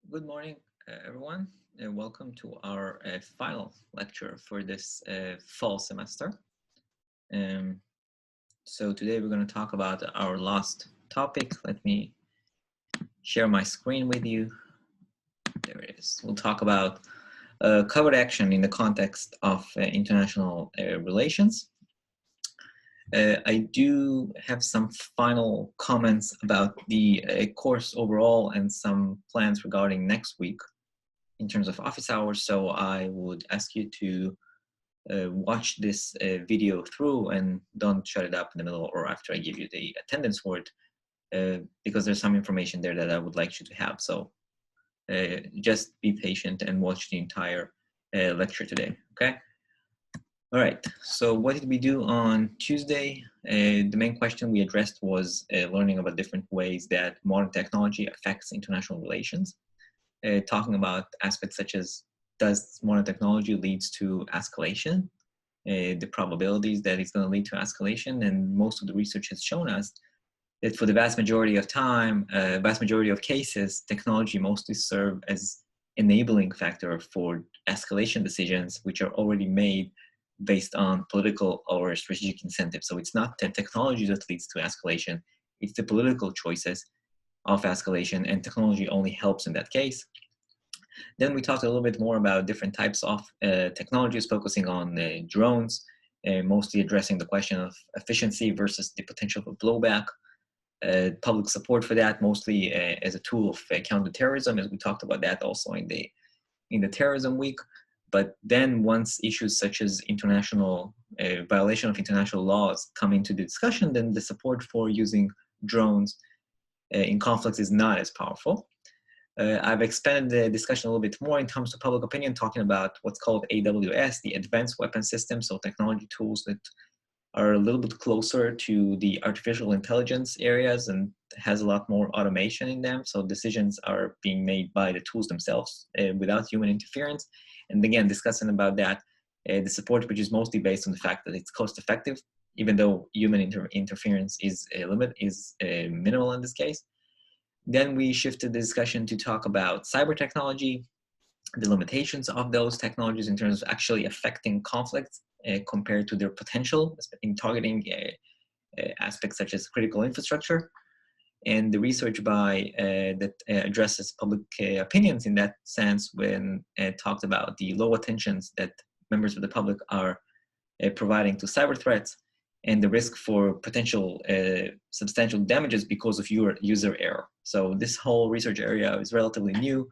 Good morning, everyone, and welcome to our final lecture for this fall semester. Um, so today we're going to talk about our last topic. Let me share my screen with you. There it is. We'll talk about covert action in the context of international relations. I do have some final comments about the course overall and some plans regarding next week in terms of office hours. So I would ask you to watch this video through and don't shut it up in the middle or after I give you the attendance word, because there's some information there that I would like you to have. So just be patient and watch the entire lecture today, okay? All right, so what did we do on Tuesday? The main question we addressed was learning about different ways that modern technology affects international relations. Talking about aspects such as, does modern technology leads to escalation, the probabilities that it's going to lead to escalation, and most of the research has shown us that for the vast majority of time, vast majority of cases, technology mostly serve as enabling factor for escalation decisions, which are already made based on political or strategic incentives. So it's not the technology that leads to escalation, it's the political choices of escalation, and technology only helps in that case. Then we talked a little bit more about different types of technologies, focusing on drones, mostly addressing the question of efficiency versus the potential for blowback, public support for that, mostly as a tool of counterterrorism, as we talked about that also in the terrorism week. But then once issues such as international violation of international laws come into the discussion, then the support for using drones in conflicts is not as powerful. I've expanded the discussion a little bit more in terms of public opinion, talking about what's called AWS, the Advanced Weapon System, so technology tools that are a little bit closer to the artificial intelligence areas and has a lot more automation in them. So decisions are being made by the tools themselves without human interference. And again, discussing about that, the support, which is mostly based on the fact that it's cost effective, even though human interference is minimal in this case. Then we shifted the discussion to talk about cyber technology, the limitations of those technologies in terms of actually affecting conflicts compared to their potential in targeting aspects such as critical infrastructure, and the research by that addresses public opinions in that sense when talked about the low attentions that members of the public are providing to cyber threats and the risk for potential substantial damages because of your user error. So this whole research area is relatively new.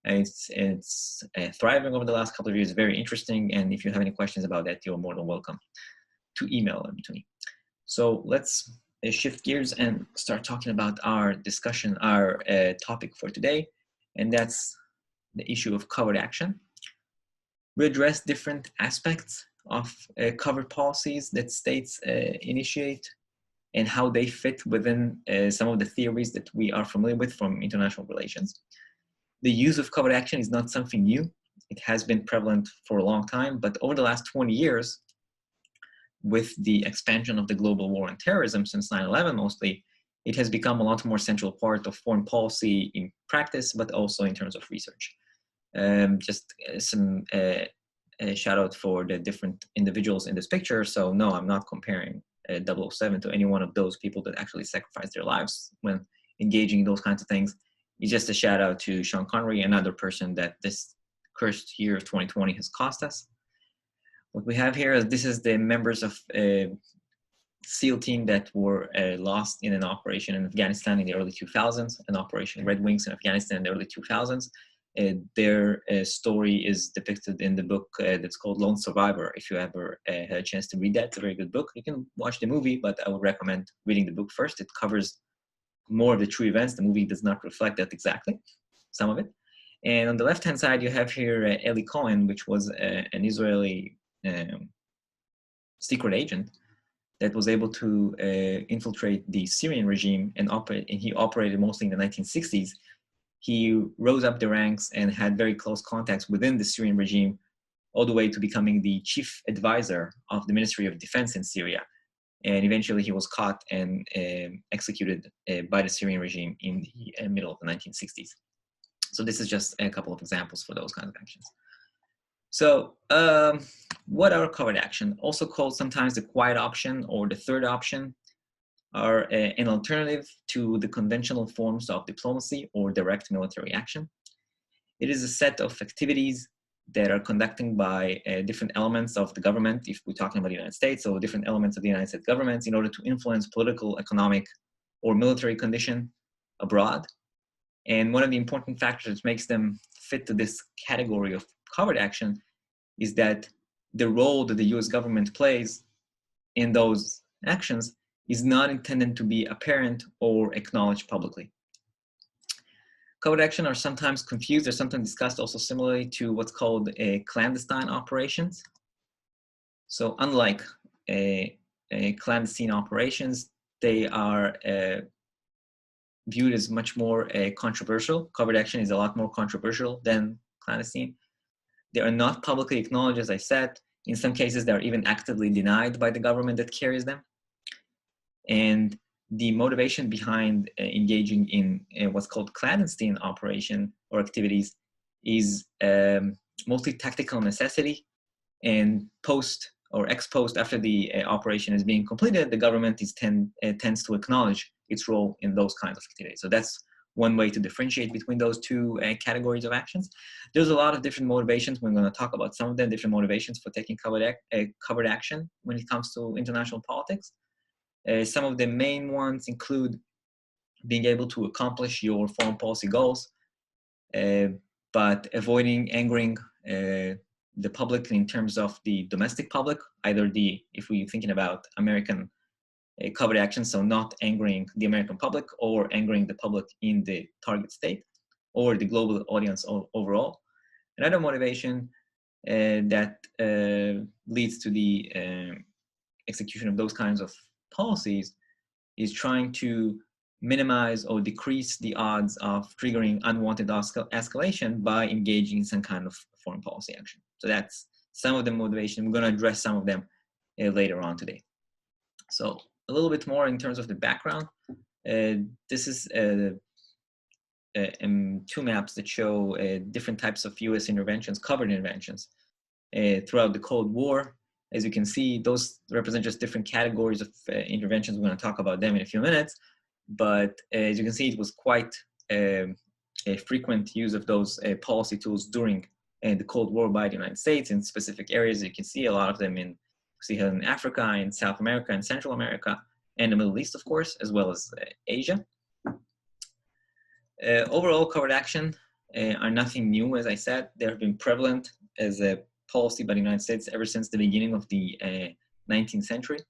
It's thriving over the last couple of years, very interesting. And if you have any questions about that, you're more than welcome to email them to me. So let's shift gears and start talking about our discussion, our topic for today. And that's the issue of covert action. We address different aspects of covert policies that states initiate and how they fit within some of the theories that we are familiar with from international relations. The use of covert action is not something new. It has been prevalent for a long time, but over the last 20 years, with the expansion of the global war on terrorism since 9/11 mostly, it has become a lot more central part of foreign policy in practice, but also in terms of research. Just some shout out for the different individuals in this picture. So no, I'm not comparing 007 to any one of those people that actually sacrificed their lives when engaging in those kinds of things. It's just a shout out to Sean Connery, another person that this cursed year of 2020 has cost us. What we have here is this is the members of a SEAL team that were lost in an operation in Afghanistan in the early 2000s, an Operation Red Wings in Afghanistan in the early 2000s. Their story is depicted in the book that's called Lone Survivor. If you ever had a chance to read that, it's a very good book. You can watch the movie, but I would recommend reading the book first. It covers more of the true events. The movie does not reflect that exactly, some of it. And on the left-hand side, you have here Eli Cohen, which was an Israeli secret agent that was able to infiltrate the Syrian regime and he operated mostly in the 1960s. He rose up the ranks and had very close contacts within the Syrian regime, all the way to becoming the chief advisor of the Ministry of Defense in Syria. And eventually he was caught and executed by the Syrian regime in the middle of the 1960s. So this is just a couple of examples for those kinds of actions. So what are covert action? Also called sometimes the quiet option or the third option, are an alternative to the conventional forms of diplomacy or direct military action. It is a set of activities that are conducted by different elements of the government, if we're talking about the United States, so different elements of the United States government in order to influence political, economic, or military condition abroad. And one of the important factors that makes them fit to this category of covert action is that the role that the US government plays in those actions is not intended to be apparent or acknowledged publicly. Covert action are sometimes confused or sometimes discussed also similarly to what's called clandestine operations. So unlike clandestine operations, they are viewed as much more controversial. Covert action is a lot more controversial than clandestine. They are not publicly acknowledged, as I said. In some cases, they are even actively denied by the government that carries them. And the motivation behind engaging in what's called clandestine operation or activities is mostly tactical necessity. And post or ex post, after the operation is being completed, the government tends to acknowledge its role in those kinds of activities. So that's one way to differentiate between those two categories of actions. There's a lot of different motivations. We're going to talk about some of them, different motivations for taking covert action when it comes to international politics. Some of the main ones include being able to accomplish your foreign policy goals, but avoiding angering the public in terms of the domestic public, either if we're thinking about American covert action, so not angering the American public or angering the public in the target state or the global audience overall. Another motivation that leads to the execution of those kinds of policies is trying to minimize or decrease the odds of triggering unwanted escalation by engaging in some kind of foreign policy action. So that's some of the motivation. We're going to address some of them later on today. So a little bit more in terms of the background. This is two maps that show different types of US interventions, covert interventions throughout the Cold War. As you can see, those represent just different categories of interventions. We're going to talk about them in a few minutes. But as you can see, it was quite a frequent use of those policy tools during the Cold War by the United States in specific areas. You can see a lot of them in Africa, in South America, and Central America, and the Middle East, of course, as well as Asia. Overall, covert action are nothing new, as I said. They have been prevalent as a policy by the United States ever since the beginning of the 19th century.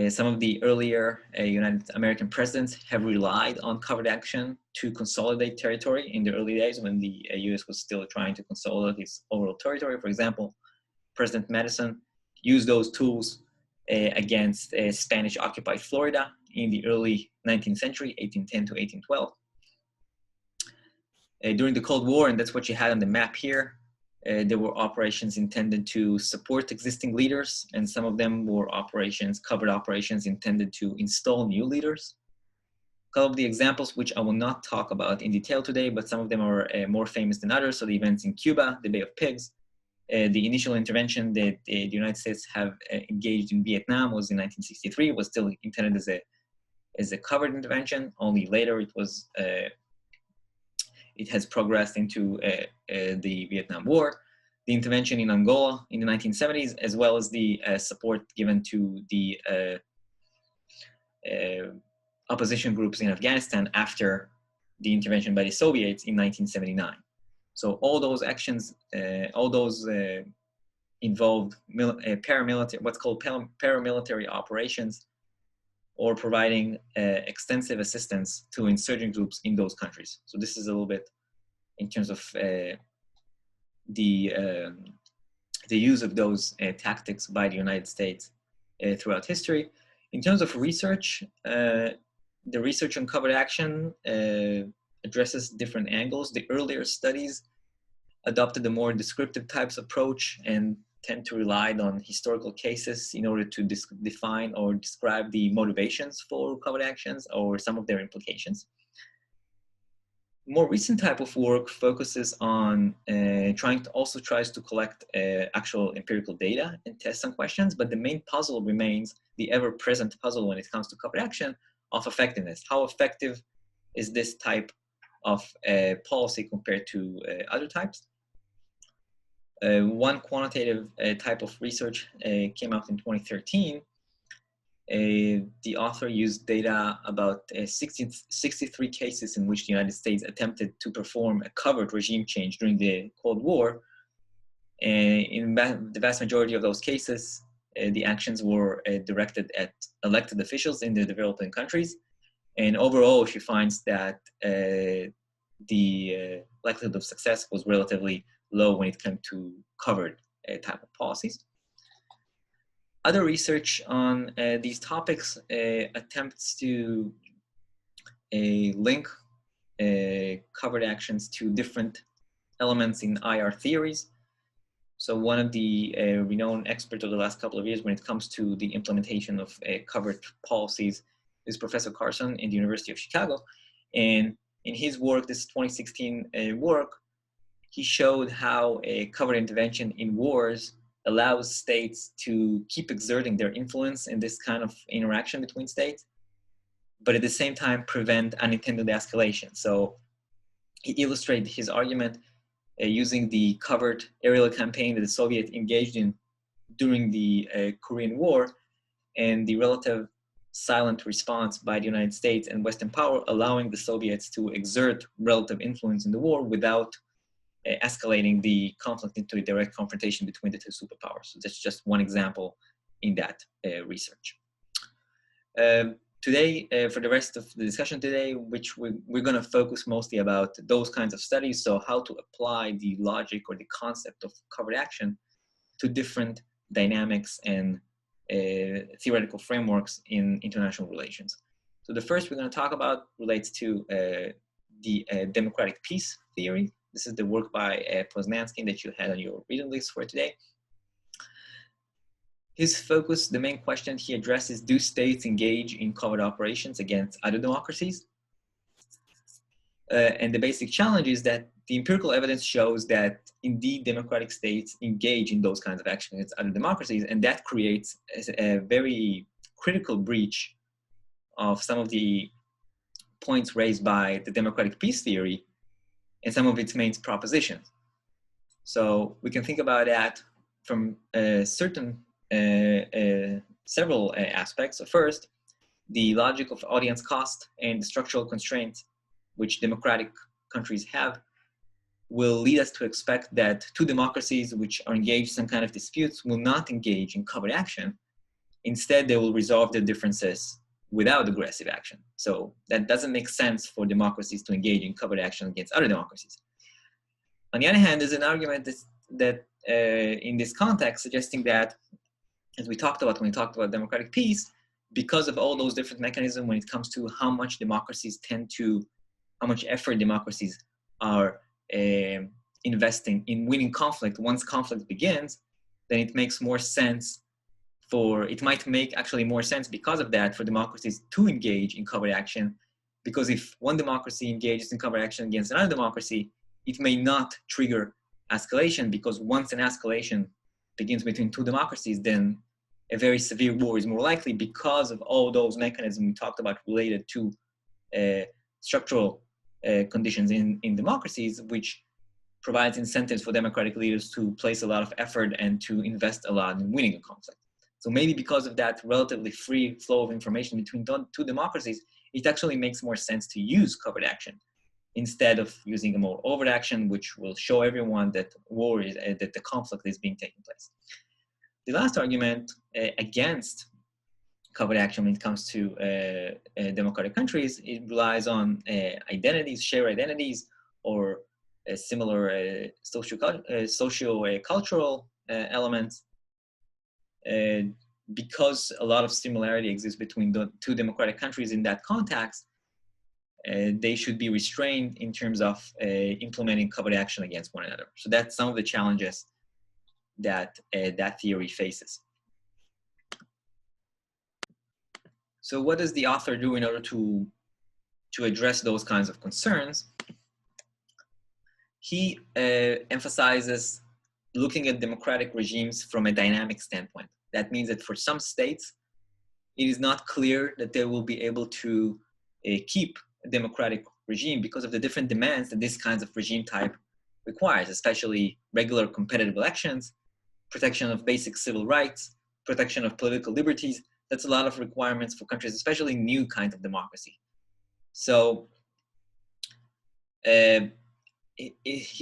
Some of the earlier United American presidents have relied on covert action to consolidate territory in the early days when the US was still trying to consolidate its overall territory. For example, President Madison used those tools against Spanish-occupied Florida in the early 19th century, 1810 to 1812. During the Cold War, and that's what you had on the map here, there were operations intended to support existing leaders, and some of them were covert operations intended to install new leaders. A couple of the examples, which I will not talk about in detail today, but some of them are more famous than others. So the events in Cuba, the Bay of Pigs, the initial intervention that the United States have engaged in Vietnam was in 1963. It was still intended as a covert intervention. Only later it has progressed into the Vietnam War, the intervention in Angola in the 1970s, as well as the support given to the opposition groups in Afghanistan after the intervention by the Soviets in 1979. So all those actions, involved paramilitary, what's called paramilitary operations, or providing extensive assistance to insurgent groups in those countries. So this is a little bit in terms of the use of those tactics by the United States throughout history. In terms of research, the research on covert action addresses different angles. The earlier studies adopted a more descriptive types approach and tend to rely on historical cases in order to define or describe the motivations for covert actions or some of their implications. more recent type of work focuses on tries to collect actual empirical data and test some questions, but the main puzzle remains the ever-present puzzle when it comes to covert action of effectiveness. How effective is this type of policy compared to other types? One quantitative type of research came out in 2013. The author used data about 63 cases in which the United States attempted to perform a covert regime change during the Cold War. In the vast majority of those cases, the actions were directed at elected officials in the developing countries. And overall, she finds that the likelihood of success was relatively low when it came to covert type of policies. Other research on these topics attempts to link covert actions to different elements in IR theories. So one of the renowned experts of the last couple of years when it comes to the implementation of covert policies is Professor Carson in the University of Chicago. And in his work, this 2016 work, he showed how a covert intervention in wars allows states to keep exerting their influence in this kind of interaction between states, but at the same time prevent unintended escalation. So he illustrated his argument using the covert aerial campaign that the Soviets engaged in during the Korean War and the relative silent response by the United States and Western power, allowing the Soviets to exert relative influence in the war without escalating the conflict into a direct confrontation between the two superpowers. So that's just one example in that research. Today, for the rest of the discussion today, which we're going to focus mostly about those kinds of studies, so how to apply the logic or the concept of covert action to different dynamics and theoretical frameworks in international relations. So the first we're going to talk about relates to the democratic peace theory. This is the work by Poznansky that you had on your reading list for today. His focus, the main question he addresses, do states engage in covert operations against other democracies? And the basic challenge is that the empirical evidence shows that indeed democratic states engage in those kinds of actions against other democracies, and that creates a very critical breach of some of the points raised by the democratic peace theory and some of its main propositions. So we can think about that from several aspects. So first, the logic of audience cost and the structural constraints which democratic countries have will lead us to expect that two democracies which are engaged in some kind of disputes will not engage in covert action. Instead, they will resolve their differences without aggressive action. So that doesn't make sense for democracies to engage in covert action against other democracies. On the other hand, there's an argument that in this context, suggesting that, as we talked about when we talked about democratic peace, because of all those different mechanisms when it comes to how much effort democracies are investing in winning conflict, once conflict begins, then it makes more sense it might make actually more sense because of that for democracies to engage in covert action, because if one democracy engages in covert action against another democracy, it may not trigger escalation, because once an escalation begins between two democracies, then a very severe war is more likely because of all those mechanisms we talked about related to structural conditions in democracies, which provides incentives for democratic leaders to place a lot of effort and to invest a lot in winning a conflict. So maybe because of that relatively free flow of information between two democracies, it actually makes more sense to use covert action instead of using a more overt action, which will show everyone that that the conflict is being taken place. The last argument against covert action when it comes to democratic countries, it relies on identities, shared identities, or similar socio-cultural elements. Because a lot of similarity exists between the two democratic countries in that context, they should be restrained in terms of implementing covert action against one another. So that's some of the challenges that that theory faces. So what does the author do in order to address those kinds of concerns? he emphasizes looking at democratic regimes from a dynamic standpoint. That means that for some states, it is not clear that they will be able to keep a democratic regime because of the different demands that this kinds of regime type requires, especially regular competitive elections, protection of basic civil rights, protection of political liberties. That's a lot of requirements for countries, especially new kinds of democracy. So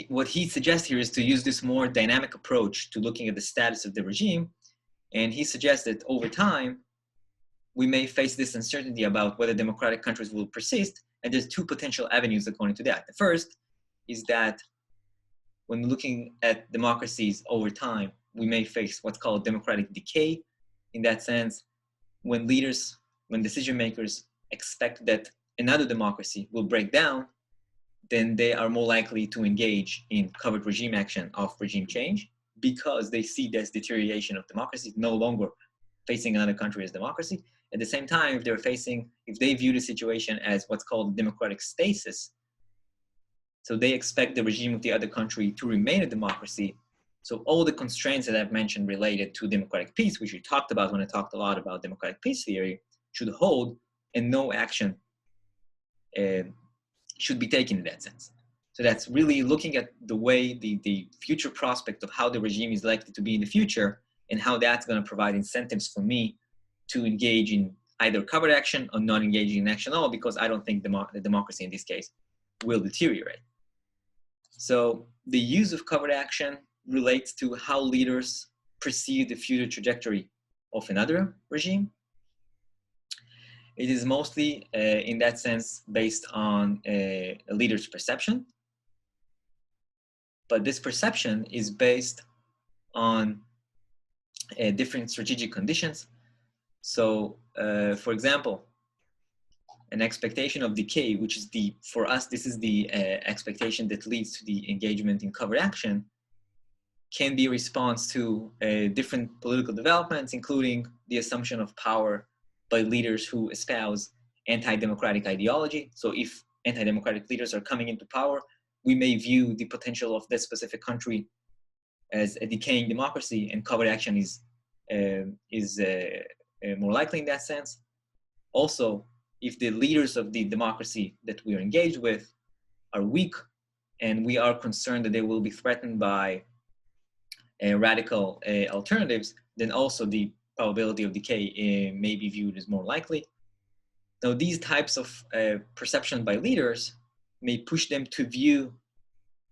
what he suggests here is to use this more dynamic approach to looking at the status of the regime. And he suggests that over time, we may face this uncertainty about whether democratic countries will persist. And there's two potential avenues according to that. The first is that when looking at democracies over time, we may face what's called democratic decay. In that sense, when leaders, when decision makers expect that another democracy will break down, then they are more likely to engage in covert regime action of regime change because they see this deterioration of democracy, no longer facing another country as democracy. At the same time, if they view the situation as what's called democratic stasis, so they expect the regime of the other country to remain a democracy. So all the constraints that I've mentioned related to democratic peace, which we talked about when I talked a lot about democratic peace theory, should hold, and no action should be taken in that sense. So that's really looking at the way the future prospect of how the regime is likely to be in the future and how that's going to provide incentives for me to engage in either covert action or not engaging in action at all, because I don't think the democracy in this case will deteriorate. So the use of covert action relates to how leaders perceive the future trajectory of another regime. It is mostly, in that sense, based on a leader's perception. But this perception is based on different strategic conditions. So, for example, an expectation of decay, which is for us, this is the expectation that leads to the engagement in covert action, can be a response to different political developments, including the assumption of power by leaders who espouse anti-democratic ideology. So if anti-democratic leaders are coming into power, we may view the potential of this specific country as a decaying democracy, and covert action is more likely in that sense. Also, if the leaders of the democracy that we are engaged with are weak, and we are concerned that they will be threatened by radical alternatives, then also the probability of decay may be viewed as more likely. Now, these types of perception by leaders may push them to view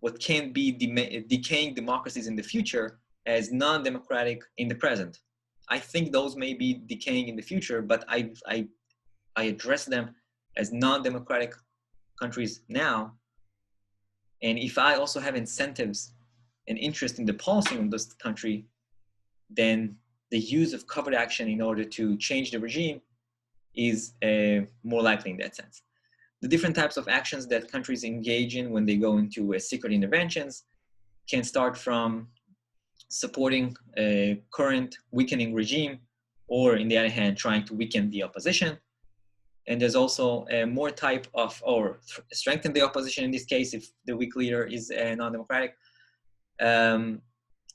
what can be decaying democracies in the future as non-democratic in the present. I think those may be decaying in the future, but I address them as non-democratic countries now. And if I also have incentives and interest in the policy of this country, then the use of covert action in order to change the regime is more likely in that sense. The different types of actions that countries engage in when they go into secret interventions can start from supporting a current weakening regime, or in the other hand, trying to weaken the opposition. And there's also more type of, or strengthen the opposition in this case, if the weak leader is non-democratic.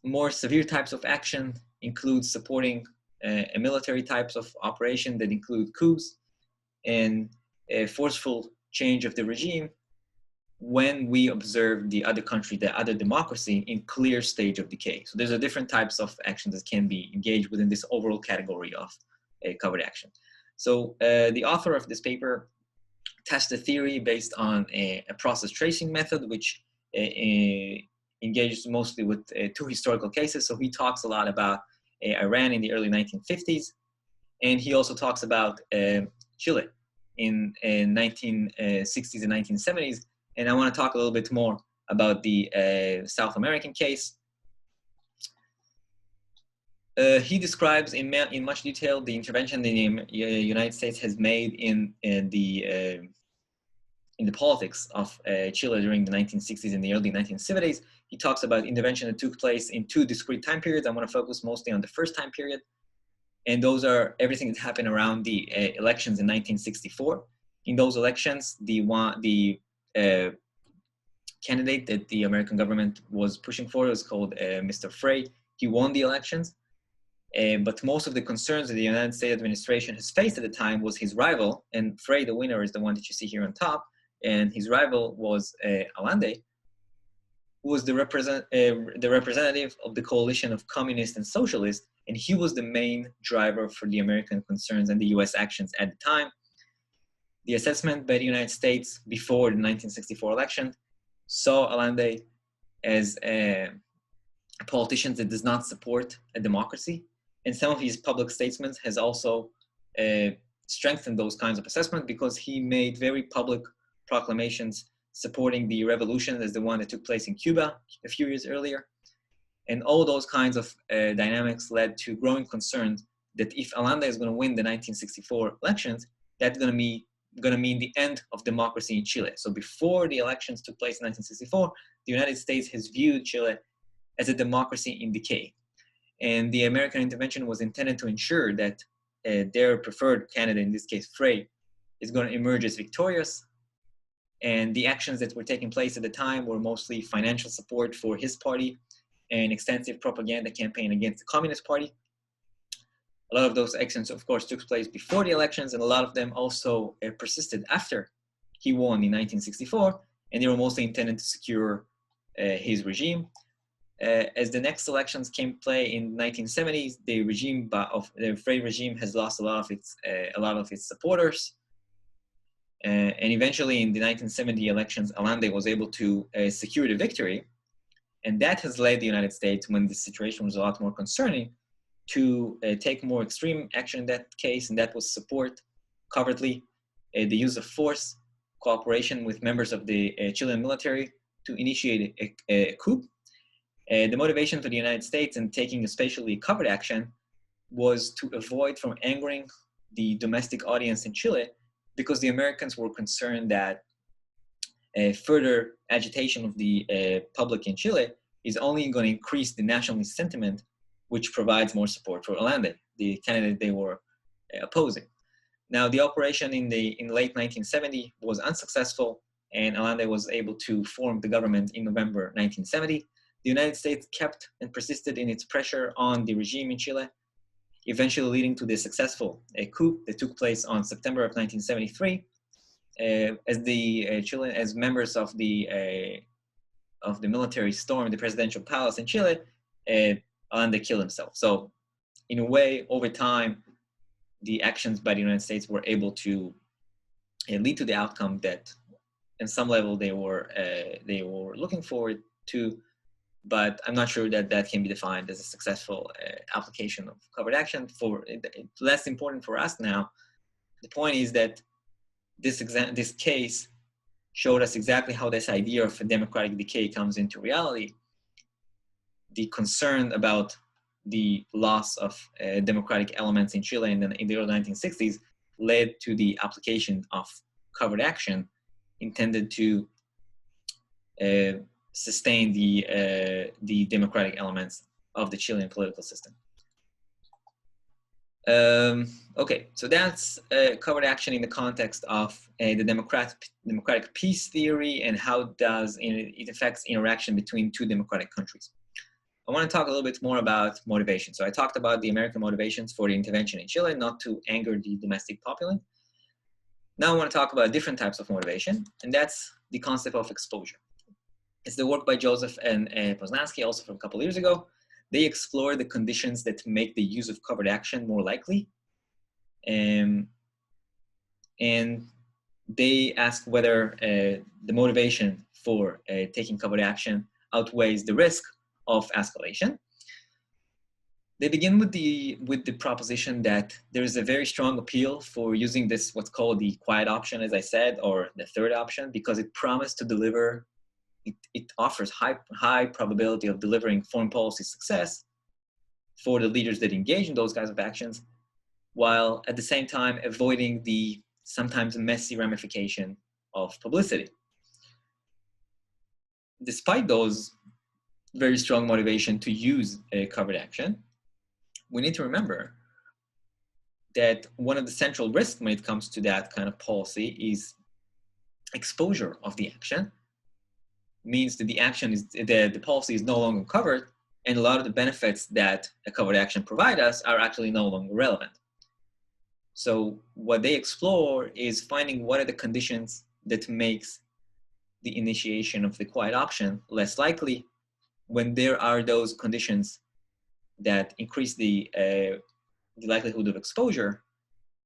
More severe types of action include supporting a military types of operation that include coups and a forceful change of the regime when we observe the other country, the other democracy, in clear stage of decay. So there's a different types of actions that can be engaged within this overall category of covert action. So the author of this paper tests the theory based on a process tracing method, which engages mostly with two historical cases. So he talks a lot about Iran in the early 1950s, and he also talks about Chile in 1960s and 1970s. And I want to talk a little bit more about the South American case. He describes in much detail the intervention the United States has made in the politics of Chile during the 1960s and the early 1970s. He talks about intervention that took place in two discrete time periods. I want to focus mostly on the first time period. And those are everything that happened around the elections in 1964. In those elections, the candidate that the American government was pushing for was called Mr. Frey. He won the elections, but most of the concerns that the United States administration has faced at the time was his rival, and Frey, the winner, is the one that you see here on top, and his rival was Allende, who was the representative of the coalition of communists and socialists, and he was the main driver for the American concerns and the US actions at the time. The assessment by the United States before the 1964 election saw Allende as a politician that does not support a democracy, and some of his public statements has also strengthened those kinds of assessment because he made very public proclamations supporting the revolution as the one that took place in Cuba a few years earlier. And all those kinds of dynamics led to growing concerns that if Allende is going to win the 1964 elections, that's going to mean the end of democracy in Chile. So before the elections took place in 1964, the United States has viewed Chile as a democracy in decay. And the American intervention was intended to ensure that their preferred candidate, in this case Frey, is going to emerge as victorious. And the actions that were taking place at the time were mostly financial support for his party and extensive propaganda campaign against the Communist Party. A lot of those actions, of course, took place before the elections, and a lot of them also persisted after he won in 1964, and they were mostly intended to secure his regime. As the next elections came to play in the 1970s, the Frey regime has lost a lot of its supporters. And eventually in the 1970 elections, Allende was able to secure the victory. And that has led the United States, when the situation was a lot more concerning, to take more extreme action in that case, and that was support covertly the use of force, cooperation with members of the Chilean military to initiate a coup. The motivation for the United States in taking especially covert action was to avoid from angering the domestic audience in Chile, because the Americans were concerned that further agitation of the public in Chile is only going to increase the nationalist sentiment, which provides more support for Allende, the candidate they were opposing. Now, the operation in late 1970 was unsuccessful, and Allende was able to form the government in November 1970. The United States kept and persisted in its pressure on the regime in Chile, eventually leading to the successful coup that took place on September of 1973. As members of the military stormed the presidential palace in Chile, Allende killed himself. So, in a way, over time, the actions by the United States were able to lead to the outcome that, in some level, they were looking forward to. But I'm not sure that that can be defined as a successful application of covert action. It's less important for us now. The point is that this case showed us exactly how this idea of a democratic decay comes into reality. The concern about the loss of democratic elements in Chile in the early 1960s led to the application of covert action intended to sustain the democratic elements of the Chilean political system. Okay, so that's covert action in the context of the democratic peace theory and how it affects interaction between two democratic countries. I want to talk a little bit more about motivation. So I talked about the American motivations for the intervention in Chile, not to anger the domestic populace. Now I want to talk about different types of motivation, and that's the concept of exposure. It's the work by Joseph and Poznansky, also from a couple of years ago. They explore the conditions that make the use of covert action more likely. And they ask whether the motivation for taking covert action outweighs the risk of escalation. They begin with the proposition that there is a very strong appeal for using this, what's called the quiet option, as I said, or the third option, because it promised to deliver. It offers high probability of delivering foreign policy success for the leaders that engage in those kinds of actions, while at the same time avoiding the sometimes messy ramification of publicity. Despite those very strong motivation to use covert action, we need to remember that one of the central risks when it comes to that kind of policy is exposure of the action. means that the action is the policy is no longer covered, and a lot of the benefits that a covered action provide us are actually no longer relevant. So what they explore is finding what are the conditions that makes the initiation of the quiet option less likely. When there are those conditions that increase the likelihood of exposure,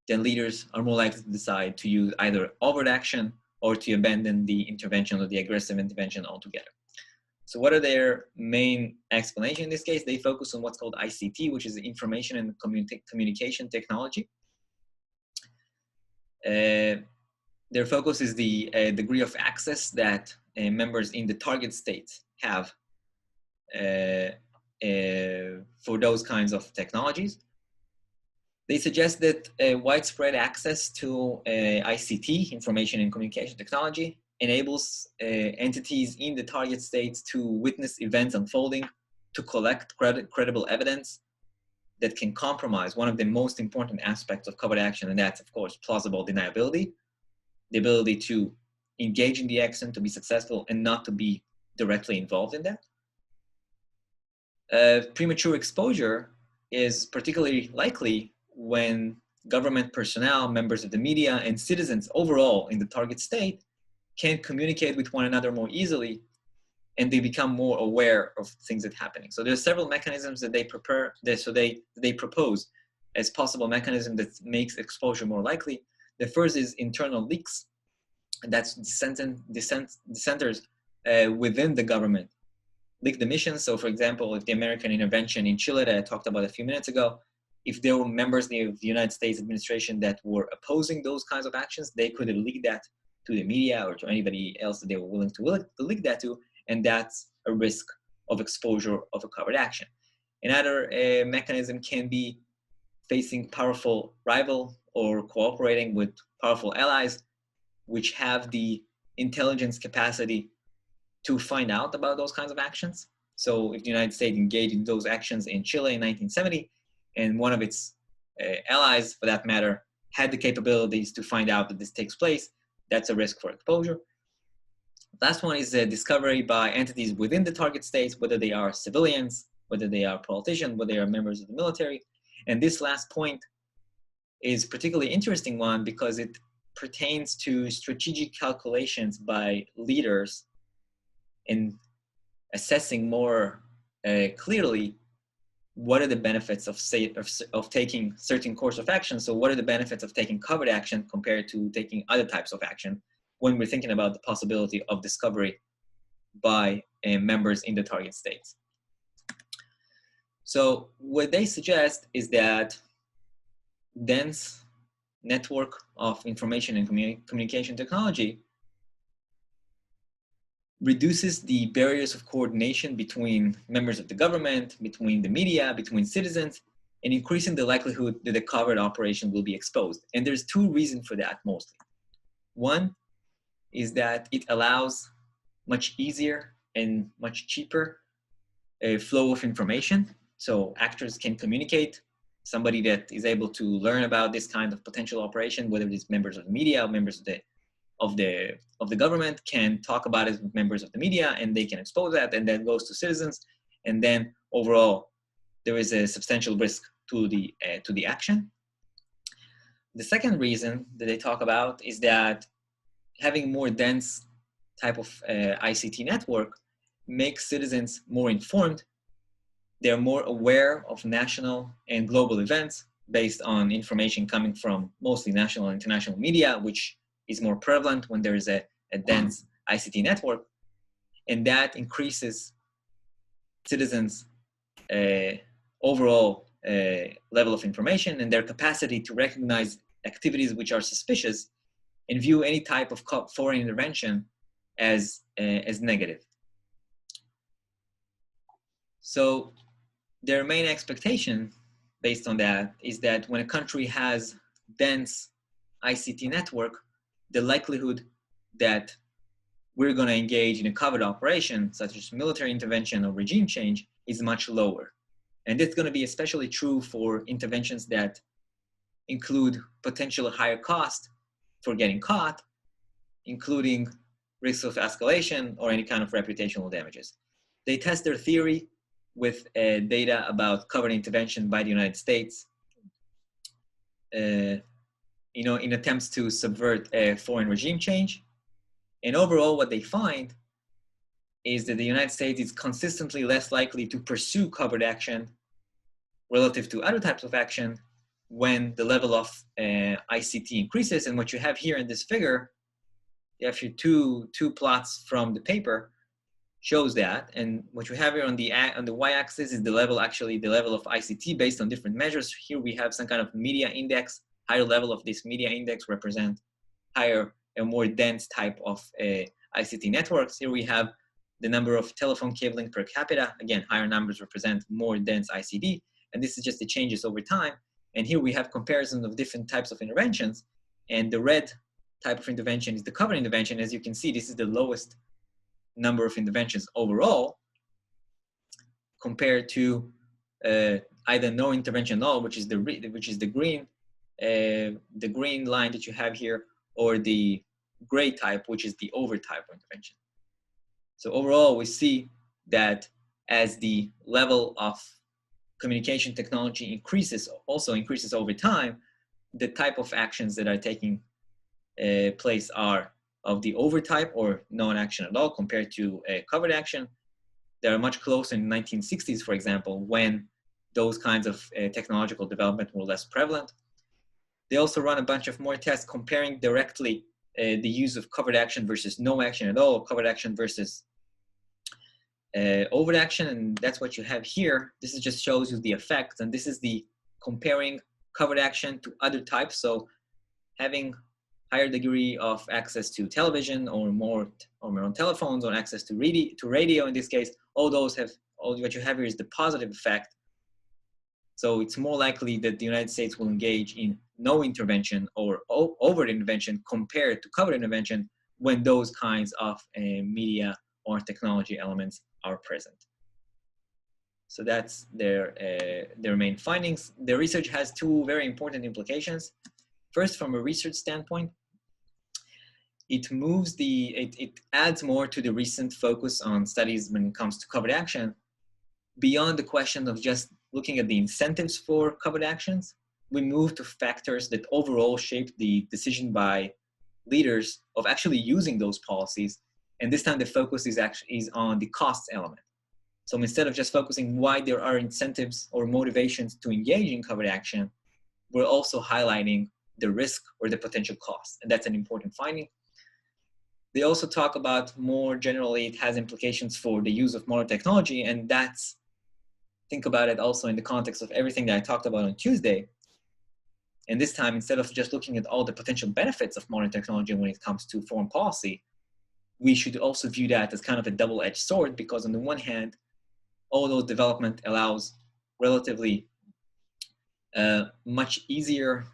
then leaders are more likely to decide to use either overt action or to abandon the intervention or the aggressive intervention altogether. So what are their main explanation in this case? They focus on what's called ICT, which is information and communication technology. Their focus is the degree of access that members in the target state have for those kinds of technologies. They suggest that widespread access to ICT, information and communication technology, enables entities in the target states to witness events unfolding, to collect credible evidence that can compromise one of the most important aspects of covered action, and that's, of course, plausible deniability, the ability to engage in the action, to be successful, and not to be directly involved in that. Premature exposure is particularly likely when government personnel, members of the media, and citizens overall in the target state can communicate with one another more easily, and they become more aware of things that are happening. So there's several mechanisms that they propose as possible mechanism that makes exposure more likely. The first is internal leaks, and that's dissenters within the government leak the mission. So for example, if the American intervention in Chile that I talked about a few minutes ago, if there were members of the United States administration that were opposing those kinds of actions, they could have leaked that to the media or to anybody else that they were willing to leak that to, and that's a risk of exposure of a covered action. Another mechanism can be facing powerful rival or cooperating with powerful allies, which have the intelligence capacity to find out about those kinds of actions. So if the United States engaged in those actions in Chile in 1970, and one of its allies, for that matter, had the capabilities to find out that this takes place, that's a risk for exposure. Last one is discovery by entities within the target states, whether they are civilians, whether they are politicians, whether they are members of the military. And this last point is a particularly interesting one because it pertains to strategic calculations by leaders in assessing more clearly what are the benefits of taking certain course of action. So what are the benefits of taking covered action compared to taking other types of action when we're thinking about the possibility of discovery by members in the target states. So what they suggest is that dense network of information and communication technology reduces the barriers of coordination between members of the government, between the media, between citizens, and increasing the likelihood that a covered operation will be exposed. And there's two reasons for that mostly. One is that it allows much easier and much cheaper flow of information. So actors can communicate. Somebody that is able to learn about this kind of potential operation, whether it's members of the media or members of the government, can talk about it with members of the media, and they can expose that, and then goes to citizens, and then overall there is a substantial risk to the action. The second reason that they talk about is that having more dense type of ICT network makes citizens more informed. They're more aware of national and global events based on information coming from mostly national and international media, which is more prevalent when there is a dense ICT network. And that increases citizens' overall level of information and their capacity to recognize activities which are suspicious and view any type of foreign intervention as negative. So their main expectation based on that is that when a country has dense ICT network, the likelihood that we're going to engage in a covered operation, such as military intervention or regime change, is much lower. And it's going to be especially true for interventions that include potential higher cost for getting caught, including risks of escalation, or any kind of reputational damages. They test their theory with data about covert intervention by the United States, in attempts to subvert a foreign regime change. And overall, what they find is that the United States is consistently less likely to pursue covert action relative to other types of action when the level of ICT increases. And what you have here in this figure, you have here two plots from the paper, shows that. And what you have here on the y-axis is the level of ICT based on different measures. Here we have some kind of media index. Higher level of this media index represent higher and more dense type of ICT networks. Here we have the number of telephone cabling per capita. Again, higher numbers represent more dense ICT. And this is just the changes over time. And here we have comparisons of different types of interventions. And the red type of intervention is the covert intervention. As you can see, this is the lowest number of interventions overall compared to either no intervention at all, which is the green line that you have here, or the gray type, which is the over type of intervention. So overall, we see that as the level of communication technology increases over time, the type of actions that are taking place are of the over type or non-action at all compared to a covert action. They are much closer in the 1960s, for example, when those kinds of technological development were less prevalent. They also run a bunch of more tests comparing directly the use of covert action versus no action at all, covert action versus overt action, and that's what you have here. This is just shows you the effect, and this is the comparing covert action to other types. So having higher degree of access to television or more on telephones, or access to radio in this case, all what you have here is the positive effect. So it's more likely that the United States will engage in no intervention or overt intervention compared to covert intervention when those kinds of media or technology elements are present. So that's their main findings. The research has two very important implications. First, from a research standpoint, it adds more to the recent focus on studies when it comes to covert action, beyond the question of just looking at the incentives for covert actions. We move to factors that overall shape the decision by leaders of actually using those policies. And this time the focus is on the cost element. So instead of just focusing why there are incentives or motivations to engage in covert action, we're also highlighting the risk or the potential cost. And that's an important finding. They also talk about, more generally, it has implications for the use of modern technology. And think about it also in the context of everything that I talked about on Tuesday. And this time, instead of just looking at all the potential benefits of modern technology when it comes to foreign policy, we should also view that as kind of a double-edged sword, because on the one hand, all those development allows relatively much easier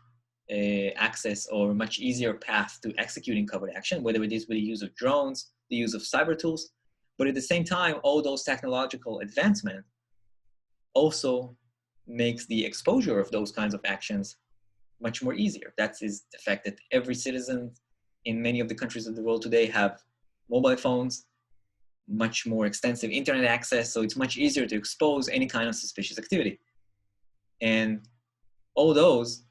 access or much easier path to executing covert action, whether it is with the use of drones, the use of cyber tools. But at the same time, all those technological advancement also makes the exposure of those kinds of actions much more easier. That is the fact that every citizen in many of the countries of the world today have mobile phones, much more extensive internet access, so it's much easier to expose any kind of suspicious activity. And all those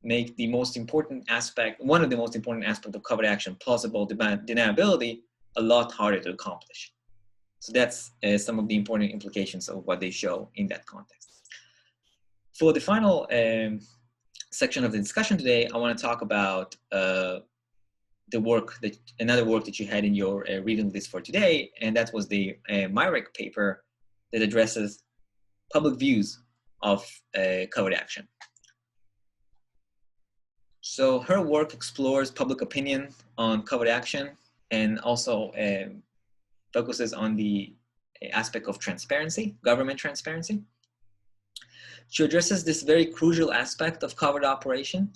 make the most important aspect, one of the most important aspects of covert action, plausible deniability, a lot harder to accomplish. So that's some of the important implications of what they show in that context. For the final section of the discussion today, I want to talk about another work that you had in your reading list for today, and that was the Myrick paper that addresses public views of covert action. So her work explores public opinion on covert action, and also focuses on the aspect of transparency, government transparency. She addresses this very crucial aspect of covert operation,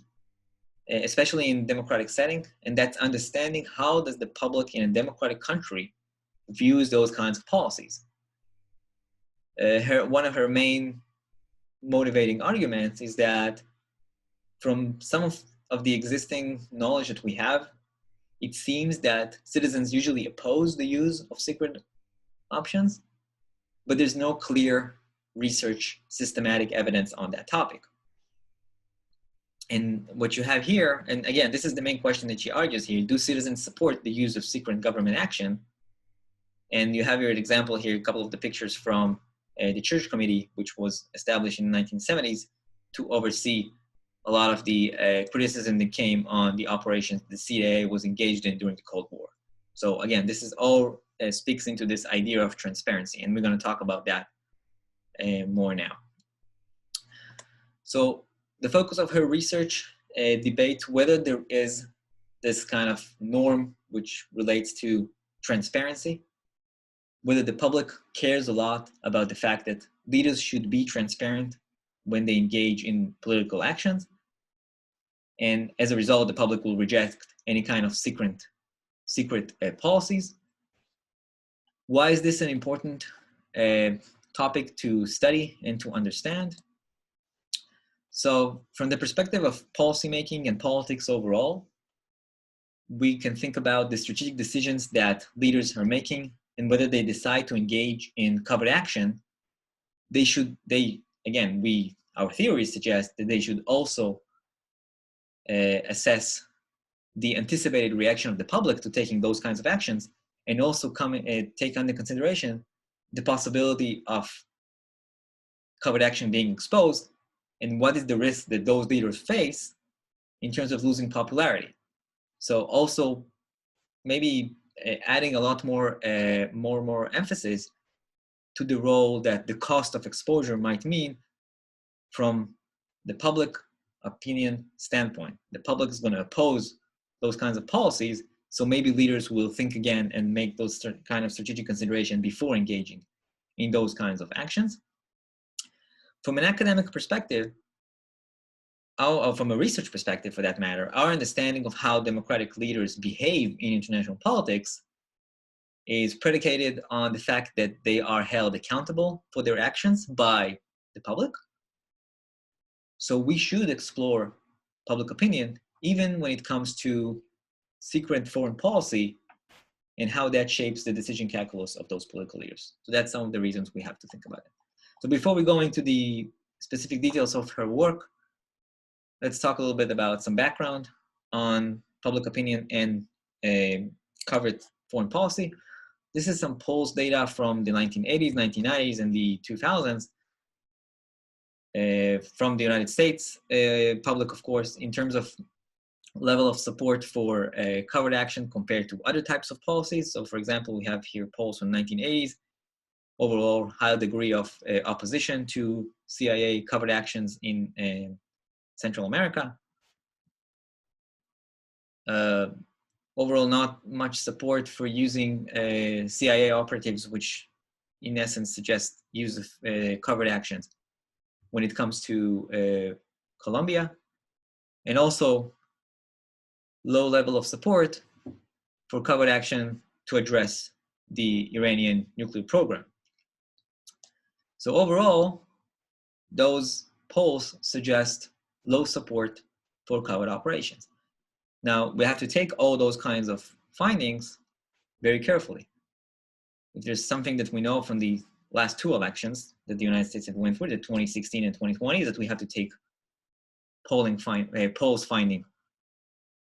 especially in democratic setting, and that's understanding how does the public in a democratic country views those kinds of policies. One of her main motivating arguments is that from some of the existing knowledge that we have, it seems that citizens usually oppose the use of secret options, but there's no clear research systematic evidence on that topic. And what you have here, and again, this is the main question that she argues here, do citizens support the use of secret government action? And you have your example here, a couple of the pictures from the Church Committee, which was established in the 1970s to oversee a lot of the criticism that came on the operations the CIA was engaged in during the Cold War. So again, this is all speaks into this idea of transparency, and we're going to talk about that more now. So the focus of her research debates whether there is this kind of norm which relates to transparency, whether the public cares a lot about the fact that leaders should be transparent when they engage in political actions, and as a result, the public will reject any kind of secret policies. Why is this an important topic to study and to understand? So from the perspective of policymaking and politics overall, we can think about the strategic decisions that leaders are making and whether they decide to engage in covert action. Our theories suggest that they should also assess the anticipated reaction of the public to taking those kinds of actions, and also take under consideration the possibility of covert action being exposed, and what is the risk that those leaders face in terms of losing popularity. So also maybe adding a lot more emphasis to the role that the cost of exposure might mean from the public opinion standpoint. The public is going to oppose those kinds of policies, so maybe leaders will think again and make those kind of strategic consideration before engaging in those kinds of actions. From an academic perspective, or from a research perspective for that matter, our understanding of how democratic leaders behave in international politics is predicated on the fact that they are held accountable for their actions by the public. So we should explore public opinion, even when it comes to secret foreign policy and how that shapes the decision calculus of those political leaders. So that's some of the reasons we have to think about it. So before we go into the specific details of her work, let's talk a little bit about some background on public opinion and covert foreign policy. This is some POLS data from the 1980s, 1990s, and the 2000s from the United States public, of course, in terms of level of support for covert action compared to other types of policies. So for example, we have here polls from 1980s, overall high degree of opposition to CIA covert actions in Central America. Overall, not much support for using CIA operatives, which in essence suggest use of covert actions when it comes to Colombia, and also low level of support for covert action to address the Iranian nuclear program. So overall, those polls suggest low support for covert operations. Now, we have to take all those kinds of findings very carefully. If there's something that we know from the last two elections that the United States have went through, the 2016 and 2020, is that we have to take polls finding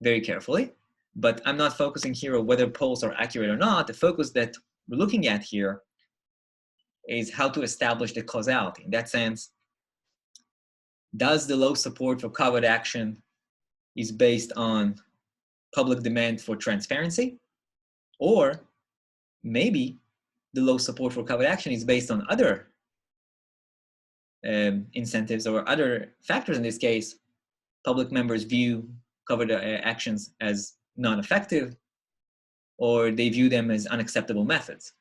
very carefully. But I'm not focusing here on whether polls are accurate or not. The focus that we're looking at here is how to establish the causality. In that sense, does the low support for covert action is based on public demand for transparency, or maybe the low support for covert action is based on other incentives or other factors? In this case, public members view covert actions as non-effective, or they view them as unacceptable methods.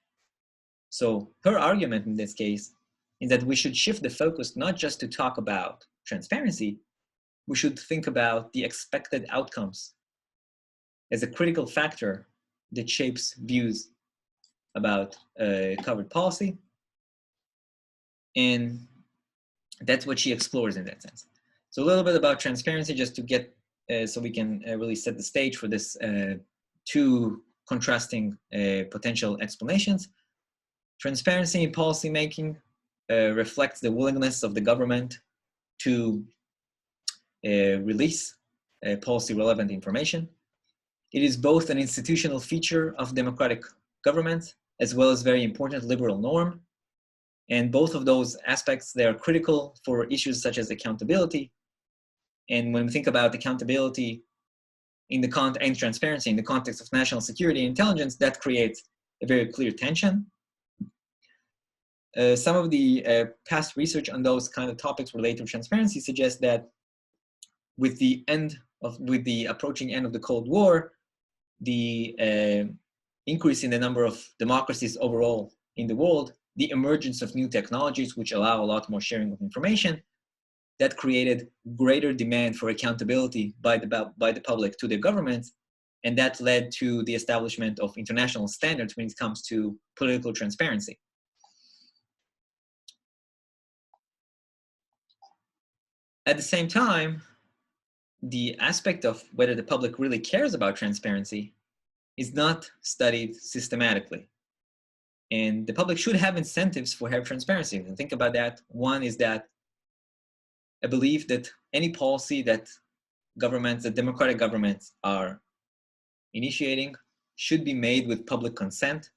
So her argument in this case is that we should shift the focus not just to talk about transparency, we should think about the expected outcomes as a critical factor that shapes views about covert policy. And that's what she explores in that sense. So a little bit about transparency, just to get, so we can really set the stage for this two contrasting potential explanations. Transparency in policymaking reflects the willingness of the government to release policy-relevant information. It is both an institutional feature of democratic government as well as very important liberal norm. And both of those aspects, they are critical for issues such as accountability. And when we think about accountability and transparency in the context of national security and intelligence, that creates a very clear tension. Some of the past research on those kind of topics related to transparency suggests that with the approaching end of the Cold War, the increase in the number of democracies overall in the world, the emergence of new technologies which allow a lot more sharing of information, that created greater demand for accountability by the public to the government, and that led to the establishment of international standards when it comes to political transparency. At the same time, the aspect of whether the public really cares about transparency is not studied systematically. And the public should have incentives for have transparency. And think about that. One is that I believe that any policy that democratic governments are initiating should be made with public consent,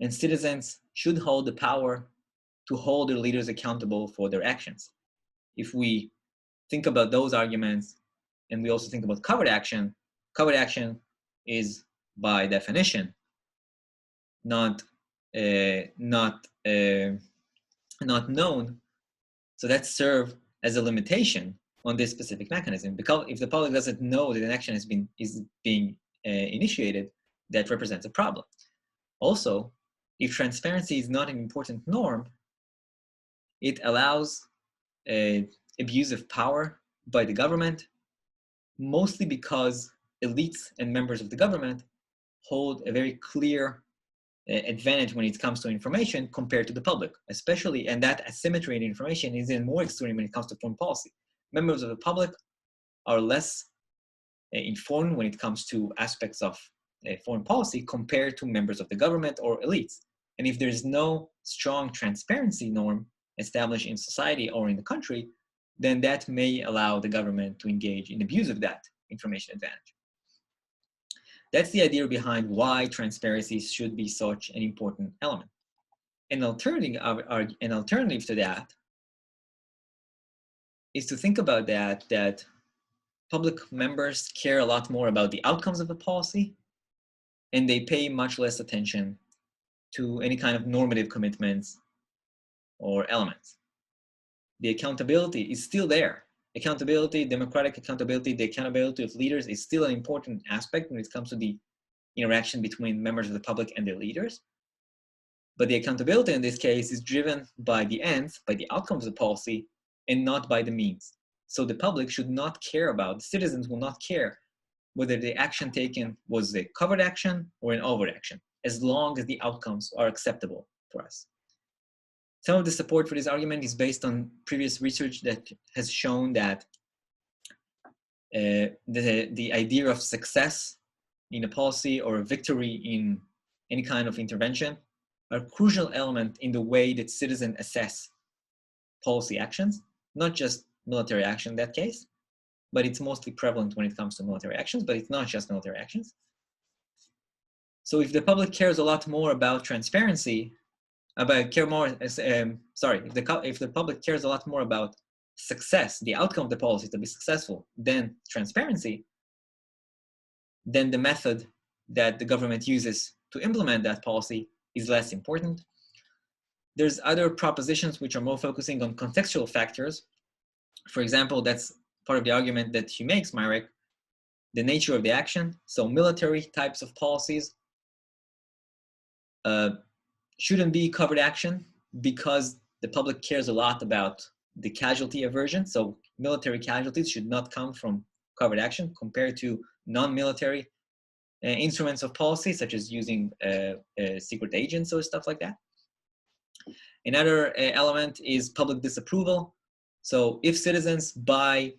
and citizens should hold the power to hold their leaders accountable for their actions. If we think about those arguments, and we also think about covert action is by definition not known, so that serves as a limitation on this specific mechanism. Because if the public doesn't know that an action is being initiated, that represents a problem. Also, if transparency is not an important norm, it allows abuse of power by the government, mostly because elites and members of the government hold a very clear advantage when it comes to information compared to the public, especially, and that asymmetry in information is even more extreme when it comes to foreign policy. Members of the public are less informed when it comes to aspects of foreign policy compared to members of the government or elites. And if there's no strong transparency norm established in society or in the country, then that may allow the government to engage in abuse of that information advantage. That's the idea behind why transparency should be such an important element. An alternative to that is to think about that public members care a lot more about the outcomes of the policy, and they pay much less attention to any kind of normative commitments or elements. The accountability is still there. Accountability, democratic accountability, the accountability of leaders is still an important aspect when it comes to the interaction between members of the public and their leaders. But the accountability in this case is driven by the ends, by the outcomes of the policy, and not by the means. So the public should not care about, the citizens will not care whether the action taken was a covert action or an overt action, as long as the outcomes are acceptable for us. Some of the support for this argument is based on previous research that has shown that the idea of success in a policy or a victory in any kind of intervention are a crucial element in the way that citizens assess policy actions, not just military action in that case, but it's mostly prevalent when it comes to military actions, but it's not just military actions. So if the public cares a lot more about transparency, if the public cares a lot more about success, the outcome of the policy to be successful, than transparency, then the method that the government uses to implement that policy is less important. There's other propositions which are more focusing on contextual factors. For example, that's part of the argument that he makes, Marek, the nature of the action. So military types of policies shouldn't be covert action because the public cares a lot about the casualty aversion. So military casualties should not come from covert action compared to non-military instruments of policy, such as using secret agents or stuff like that. Another element is public disapproval. So if citizens by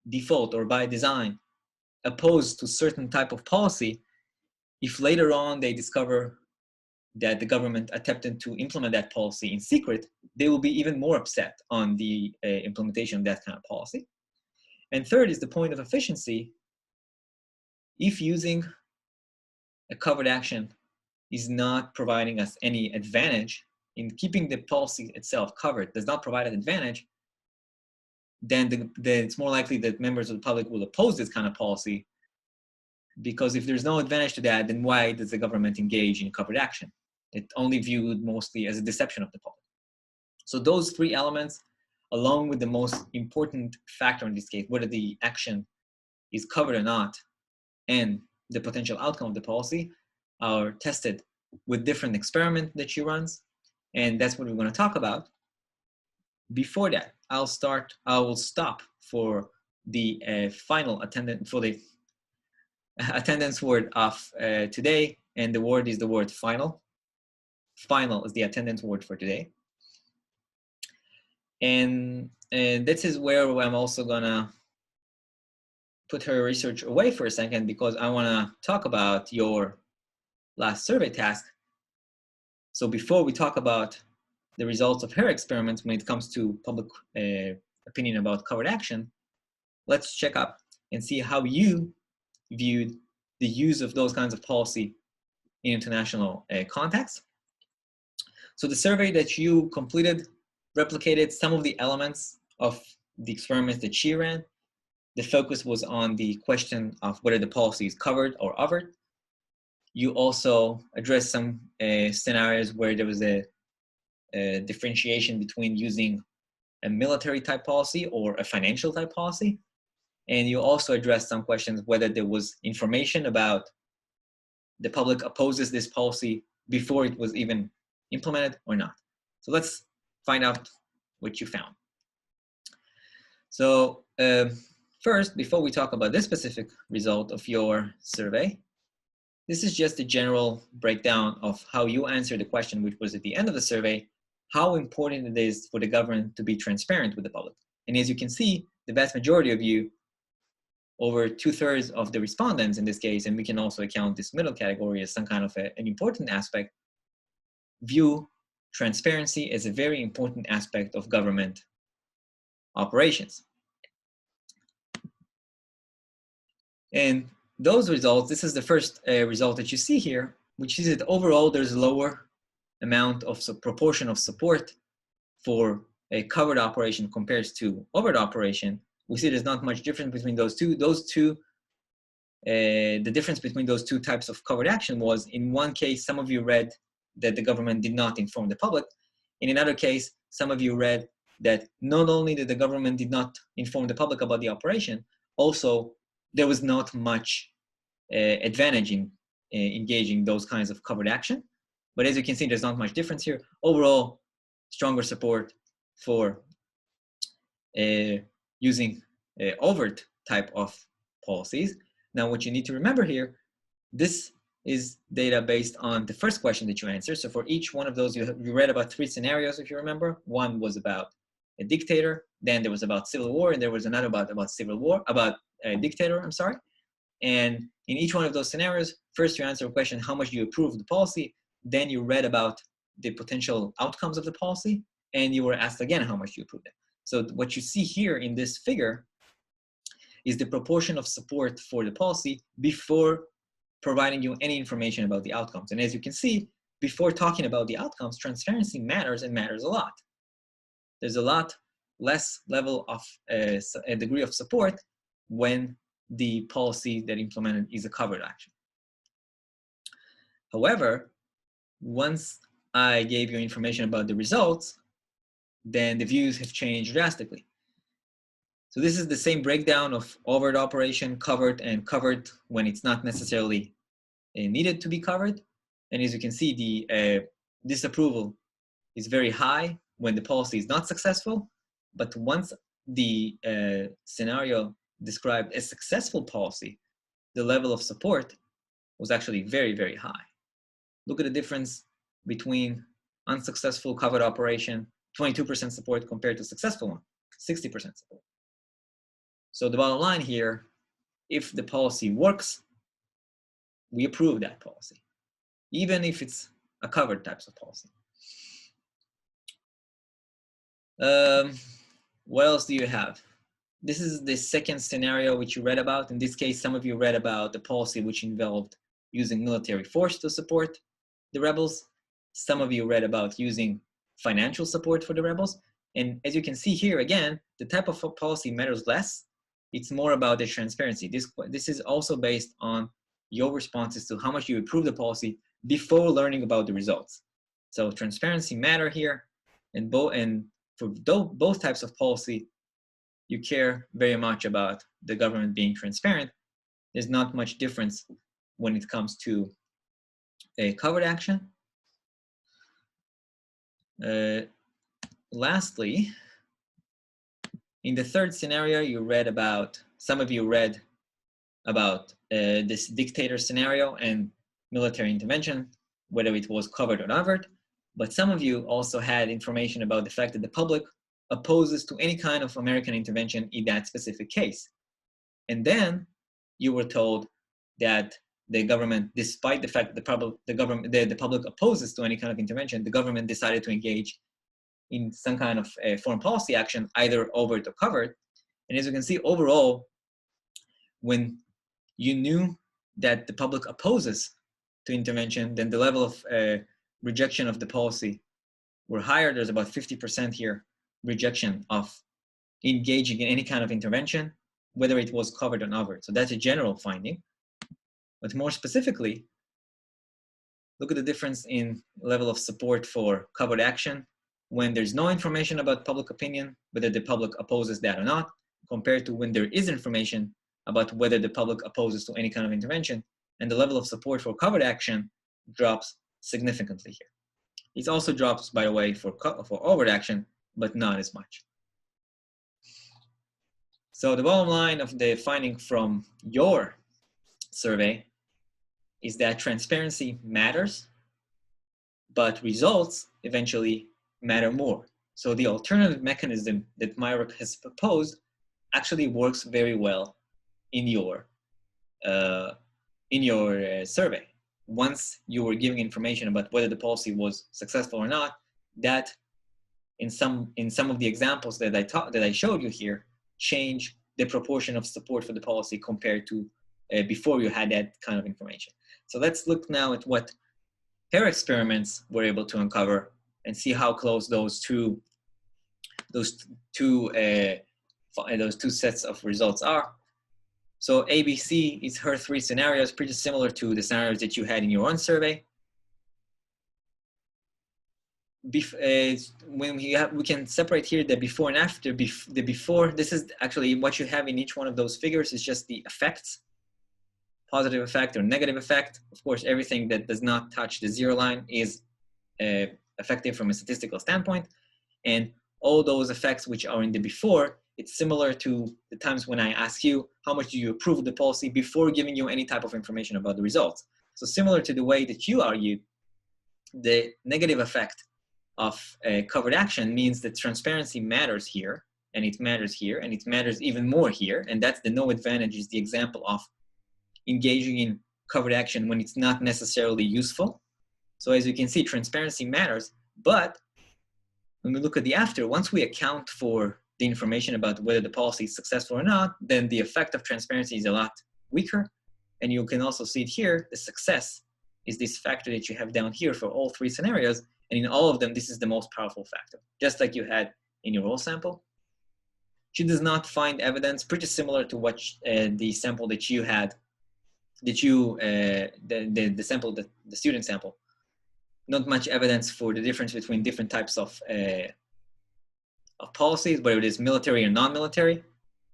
default or by design oppose to certain type of policy, if later on they discover that the government attempted to implement that policy in secret, they will be even more upset on the implementation of that kind of policy. And third is the point of efficiency. If using a covered action is not providing us any advantage, in keeping the policy itself covered does not provide an advantage, then it's more likely that members of the public will oppose this kind of policy, because if there's no advantage to that, then why does the government engage in covered action? It's only viewed mostly as a deception of the public. So those three elements, along with the most important factor in this case, whether the action is covered or not, and the potential outcome of the policy, are tested with different experiments that she runs, and that's what we're going to talk about. Before that, I will stop for the final attendance, for the attendance word of today, and the word is the word final. Final is the attendance word for today. And this is where I'm also gonna put her research away for a second, because I wanna talk about your last survey task. So before we talk about the results of her experiments when it comes to public opinion about covered action, let's check up and see how you viewed the use of those kinds of policy in international context. So the survey that you completed replicated some of the elements of the experiments that she ran. The focus was on the question of whether the policy is covered or overt. You also addressed some scenarios where there was a differentiation between using a military type policy or a financial type policy. And you also addressed some questions whether there was information about the public opposes this policy before it was even implemented or not. So let's find out what you found. So first, before we talk about this specific result of your survey, this is just a general breakdown of how you answered the question, which was at the end of the survey, how important it is for the government to be transparent with the public. And as you can see, the vast majority of you, over 2/3 of the respondents in this case, and we can also account this middle category as some kind of an important aspect, view transparency as a very important aspect of government operations. And those results, this is the first result that you see here, which is that overall there's a lower amount of proportion of support for a covered operation compared to overt operation. We see there's not much difference between those two. The difference between those two types of covered action was, in one case, some of you read that the government did not inform the public. In another case, some of you read that not only did the government did not inform the public about the operation, also there was not much advantage in engaging those kinds of covered action. But as you can see, there's not much difference here. Overall, stronger support for using overt type of policies. Now, what you need to remember here, this is data based on the first question that you answered. So for each one of those, you read about 3 scenarios, if you remember. One was about a dictator, then there was about civil war, and there was another about civil war, about a dictator, I'm sorry. And in each one of those scenarios, first you answer a question, how much do you approve of the policy? Then you read about the potential outcomes of the policy, and you were asked again, how much do you approve it? So what you see here in this figure is the proportion of support for the policy before providing you any information about the outcomes. And as you can see, before talking about the outcomes, transparency matters, and matters a lot. There's a lot less level of a degree of support when the policy that implemented is a covered action. However, once I gave you information about the results, then the views have changed drastically. So this is the same breakdown of overt operation, covered, and covered when it's not necessarily needed to be covered. And as you can see, the disapproval is very high when the policy is not successful. But once the scenario described a successful policy, the level of support was actually very, very high. Look at the difference between unsuccessful covered operation, 22% support, compared to successful one, 60% support. So the bottom line here, if the policy works, we approve that policy, even if it's a covered types of policy. What else do you have? This is the second scenario which you read about. In this case, some of you read about the policy which involved using military force to support the rebels. Some of you read about using financial support for the rebels. And as you can see here, again, the type of policy matters less. It's more about the transparency. This is also based on your responses to how much you approve the policy before learning about the results. So transparency matter here, and for both types of policy, you care very much about the government being transparent. There's not much difference when it comes to a covered action. Lastly, in the third scenario, some of you read about this dictator scenario and military intervention, whether it was covered or not, but some of you also had information about the fact that the public opposes to any kind of American intervention in that specific case. And then you were told that the government, despite the fact that the public opposes to any kind of intervention, the government decided to engage in some kind of foreign policy action, either overt or covered. And as you can see, overall, when you knew that the public opposes to intervention, then the level of rejection of the policy were higher. There's about 50% here rejection of engaging in any kind of intervention, whether it was covered or not. So that's a general finding. But more specifically, look at the difference in level of support for covered action when there's no information about public opinion, whether the public opposes that or not, compared to when there is information about whether the public opposes to any kind of intervention, and the level of support for covered action drops significantly here. It also drops, by the way, for overt action, but not as much. So the bottom line of the finding from your survey is that transparency matters, but results eventually matter more. So the alternative mechanism that Myrick has proposed actually works very well in your survey. Once you were giving information about whether the policy was successful or not, that in some of the examples that I showed you here, change the proportion of support for the policy compared to before you had that kind of information. So let's look now at what her experiments were able to uncover and see how close those two sets of results are. So ABC is her 3 scenarios, pretty similar to the scenarios that you had in your own survey. When we can separate here the before and after. The before, this is actually what you have in each one of those figures is just the effects, positive effect or negative effect. Of course, everything that does not touch the 0 line is effective from a statistical standpoint. And all those effects which are in the before, it's similar to the times when I ask you, how much do you approve of the policy before giving you any type of information about the results? So similar to the way that you argued, the negative effect of covered action means that transparency matters here, and it matters here, and it matters even more here. And that's the no advantage is the example of engaging in covered action when it's not necessarily useful. So as you can see, transparency matters, but when we look at the after, once we account for the information about whether the policy is successful or not, then the effect of transparency is a lot weaker. And you can also see it here, the success is this factor that you have down here for all 3 scenarios. And in all of them, this is the most powerful factor, just like you had in your whole sample. She does not find evidence, pretty similar to what the sample that you had, the student sample. Not much evidence for the difference between different types of policies, whether it is military or non-military.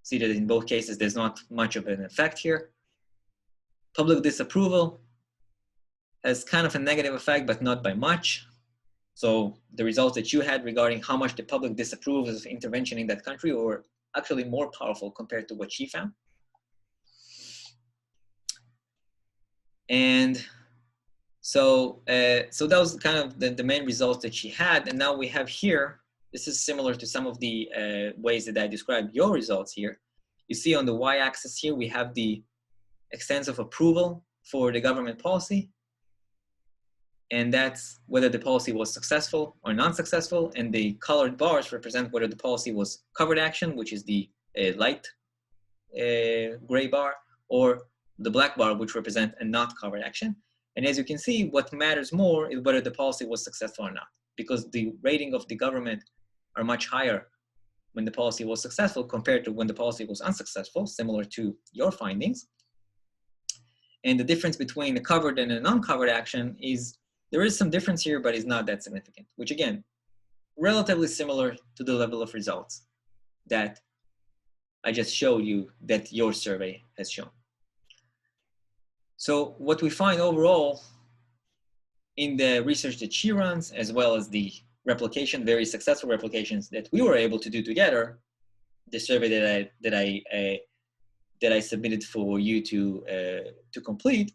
See that in both cases, there's not much of an effect here. Public disapproval has kind of a negative effect, but not by much. So the results that you had regarding how much the public disapproves of intervention in that country were actually more powerful compared to what she found. And so that was kind of the main results that she had. And now we have here, this is similar to some of the ways that I described your results here. You see on the y-axis here, we have the extent of approval for the government policy, and that's whether the policy was successful or non-successful, and the colored bars represent whether the policy was covered action, which is the light gray bar, or the black bar, which represent a not covered action. And as you can see, what matters more is whether the policy was successful or not, because the rating of the government are much higher when the policy was successful compared to when the policy was unsuccessful, similar to your findings. And the difference between a covered and a non-covered action is, there is some difference here, but it's not that significant, which again, relatively similar to the level of results that I just showed you that your survey has shown. So what we find overall in the research that she runs, as well as the replication, very successful replications that we were able to do together, the survey that I submitted for you to complete,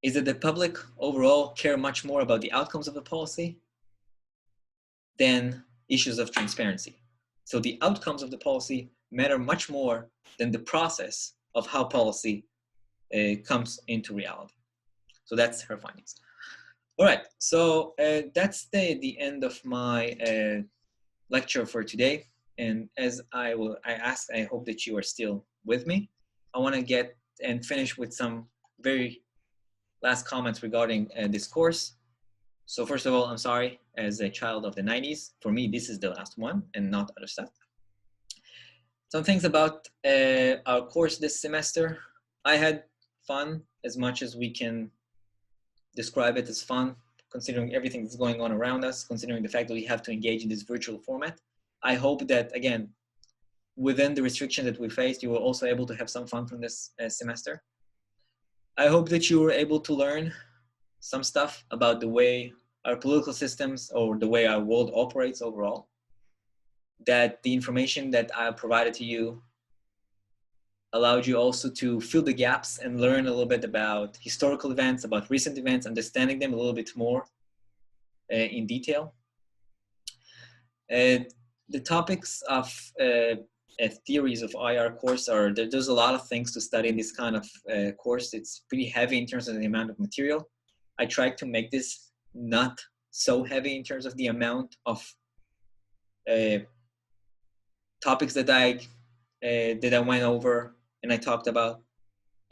is that the public overall care much more about the outcomes of the policy than issues of transparency. So the outcomes of the policy matter much more than the process of how policy comes into reality. So that's her findings. All right, so that's the end of my lecture for today. And as I hope that you are still with me. I want to get and finish with some very last comments regarding this course. So first of all, I'm sorry, as a child of the 90s, for me, this is the last one and not other stuff. Some things about our course this semester. I had fun, as much as we can describe it as fun, considering everything that's going on around us, considering the fact that we have to engage in this virtual format. I hope that, again, within the restriction that we faced, you were also able to have some fun from this semester. I hope that you were able to learn some stuff about the way our political systems or the way our world operates overall, that the information that I provided to you allowed you also to fill the gaps and learn a little bit about historical events, about recent events, understanding them a little bit more in detail. The topics of theories of IR course are, there's a lot of things to study in this kind of course. It's pretty heavy in terms of the amount of material. I tried to make this not so heavy in terms of the amount of topics that I went over and I talked about,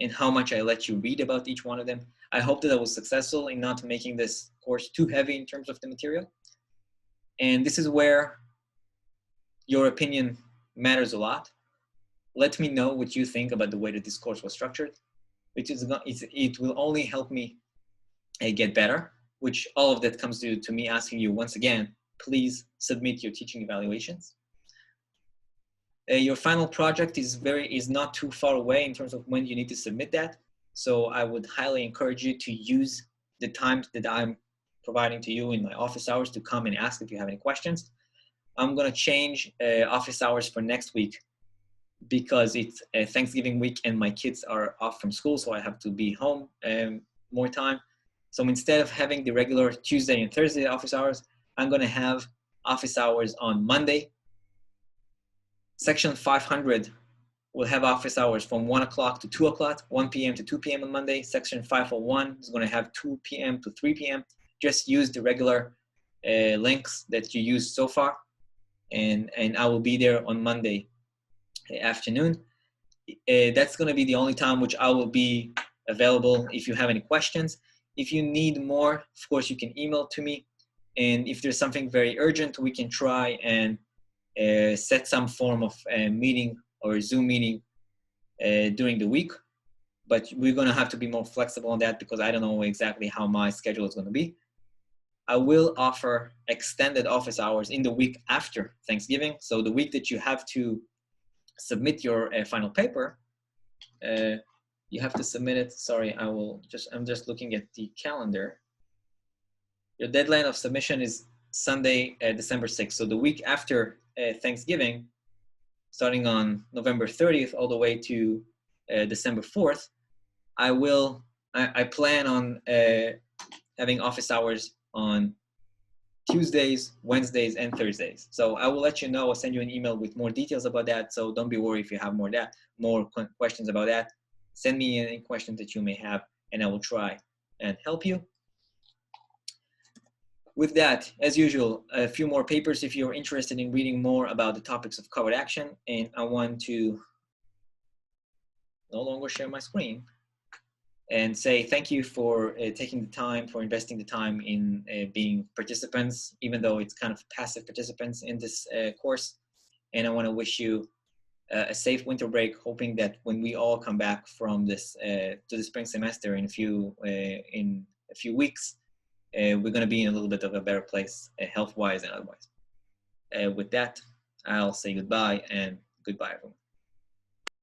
and how much I let you read about each one of them. I hope that I was successful in not making this course too heavy in terms of the material. And this is where your opinion matters a lot. Let me know what you think about the way that this course was structured, which is it will only help me get better, which all of that comes to me asking you once again, please submit your teaching evaluations. Your final project is not too far away in terms of when you need to submit that. So I would highly encourage you to use the times that I'm providing to you in my office hours to come and ask if you have any questions. I'm gonna change office hours for next week because it's Thanksgiving week and my kids are off from school, so I have to be home more time. So instead of having the regular Tuesday and Thursday office hours, I'm gonna have office hours on Monday. Section 500 will have office hours from 1 o'clock to 2 o'clock, 1 p.m. to 2 p.m. on Monday. Section 501 is going to have 2 p.m. to 3 p.m. Just use the regular links that you used so far. And I will be there on Monday afternoon. That's going to be the only time which I will be available if you have any questions. If you need more, of course, you can email to me. And if there's something very urgent, we can try and set some form of meeting or a Zoom meeting during the week, but we're going to have to be more flexible on that because I don't know exactly how my schedule is going to be. I will offer extended office hours in the week after Thanksgiving. So the week that you have to submit your final paper, you have to submit it. Sorry, I'm just looking at the calendar. Your deadline of submission is Sunday, December 6th. So the week after Thanksgiving, starting on November 30th all the way to December 4th, I plan on having office hours on Tuesdays, Wednesdays, and Thursdays. So I will let you know. I'll send you an email with more details about that. So don't be worried if you have more questions about that. Send me any questions that you may have, and I will try and help you. With that, as usual, a few more papers if you're interested in reading more about the topics of covert action. And I want to no longer share my screen and say thank you for taking the time, for investing the time in being participants, even though it's kind of passive participants in this course. And I want to wish you a safe winter break, hoping that when we all come back from this to the spring semester in a few weeks, we're going to be in a little bit of a better place, health-wise and otherwise. With that, I'll say goodbye, and goodbye, everyone.